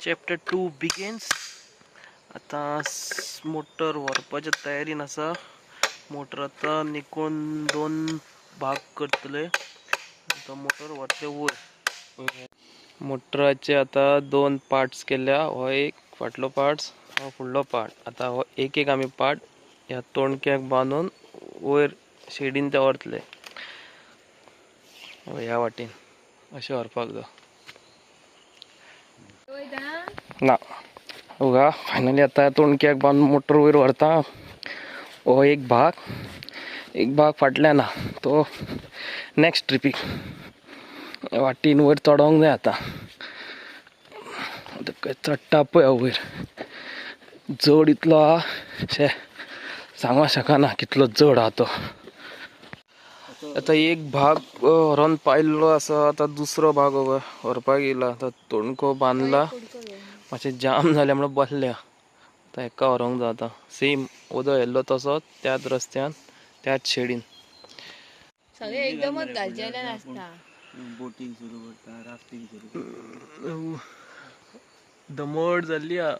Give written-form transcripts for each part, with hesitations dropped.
Chapter 2 begins. आता motor व्हरपाच्या तयारीन आसा. Motor आता निकोन 2 भाग करतले. आता मोटर व्हरतले वयर. मोटराचे आता 2 पार्ट्स केल्या. हो एक फाटलो पार्ट्स, हो फुडलो पार्ट. आता हो एक एक आम्ही पार्ट ह्या तोणक्याक बांधून वयर शेडीन ते व्हरतले. ह्या वाटेन अशें व्हरपाक जाय ना. बघा फायनली आता तोणक्याक बांधून मोटर वयर व्हरता. हो एक भाग फाटल्यान ना तो नेक्स्ट ट्रिपीक वाटेन वयर चडोंक जाय. आता चडटा पळय वयर जड इतलो हा शे सांगूंक शकना कितलो जड हा तो. आता एक भाग व्हरोन पायल्लो आसा. आता दुसरो भाग व्हरपाक येयला. आता तोणको बांधला, मातशें जाम जालें म्हणून बसल्या. आता हेका व्हरोंक जाय. आता सेम उदक येयल्लो तसोच त्याच रस्त्यान त्याच शेडीन सगळे एकदमच घालचेले नासता. बोटिंग सुरू करता, राफ्टिंग सुरू दमट जाल्ली हा.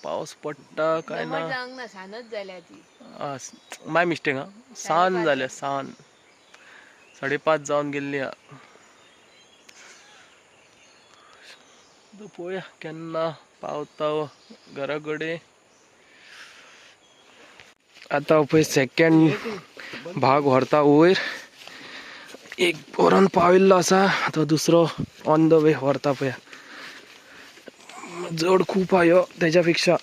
पावस पडटा काय ना. जावंक ना, सानच जाल्या ती. माय मिस्टेक हा. सान जाल्या, सान 5:30 जावन गेल्ली हा. पळोवया केन्ना पावता घरा कडेन. आता पळय सेकंड भाग व्हरता वयर. एक व्हरोन पाविल्लो आसा. आता दुसरो ऑन द वे व्हरता पळय. जड खूप हा ह्यो तेच्या पेक्षा.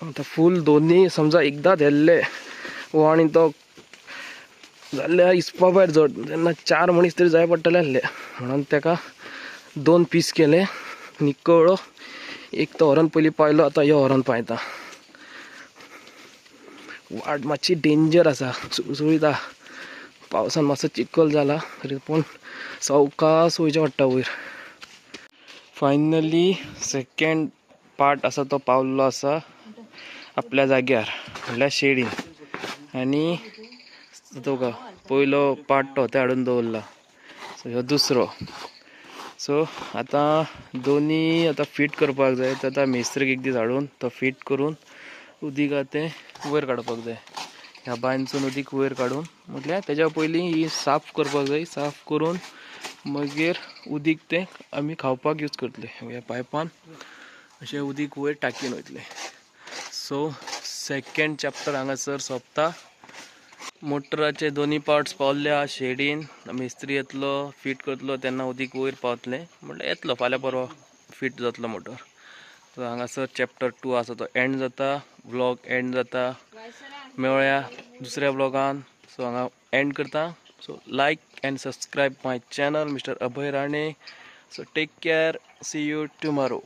आता फूल दोन्ही समजा एकदा धेरले हो आनी तो जाल्यार इसपा भायर जड. तेन्ना 4 मणीस तरी जाय पडटले आसले. म्हणून तेका 2 पीस केले. निकळो एक तो व्हरोन पयलीं पायलो, आता ह्यो व्हरोन पायता. वाट मातशी डेंजर आसा, सुळसुळीत हा. पावसान मातसो चिखल जाला तरी पूण सावकाश वयचें पडटा वयर. फायनली सेकंड पार्ट आसा तो पावल्लो आसा आपल्या जाग्यार म्हणल्यार शेडीन. आनी तो पयलो पार्ट तो थंय हाडून दवरला. सो ह्यो दुसरो. सो आतां दोनी आतां फिट करपाक जाय. तो आतां मेस्त्रीक एक दीस हाडून तो फिट करून उदीक हा तें वयर काडपाक जाय. ह्या बांयनसून उदीक वयर काडून म्हटल्यार तेच्या पयलीं ही साफ करपाक जाय. साफ करून मागीर उदीक तें आमी खावपाक यूज करतले. ह्या पायपान अशें उदीक वयर टाकयेन वयतलें. सो सेकंड चॅप्टर हांगासर सोंपता. मोटराचे दोनी पार्ट्स पावल्ले हा शेडीन. मेस्त्री येतलो, फिट करतलो, तेन्ना उदीक वयर पावतलें. म्हणल्यार येतलो फाल्यां परवा फिट जातलो मोटर. सो हांगासर चॅप्टर 2 आसा तो एंड जाता. व्लॉग एंड जाता. मेळया दुसऱ्या व्लॉगान. सो हांगा एंड करता. So like and subscribe my channel mister Abhay Rane. So take care. See you tomorrow.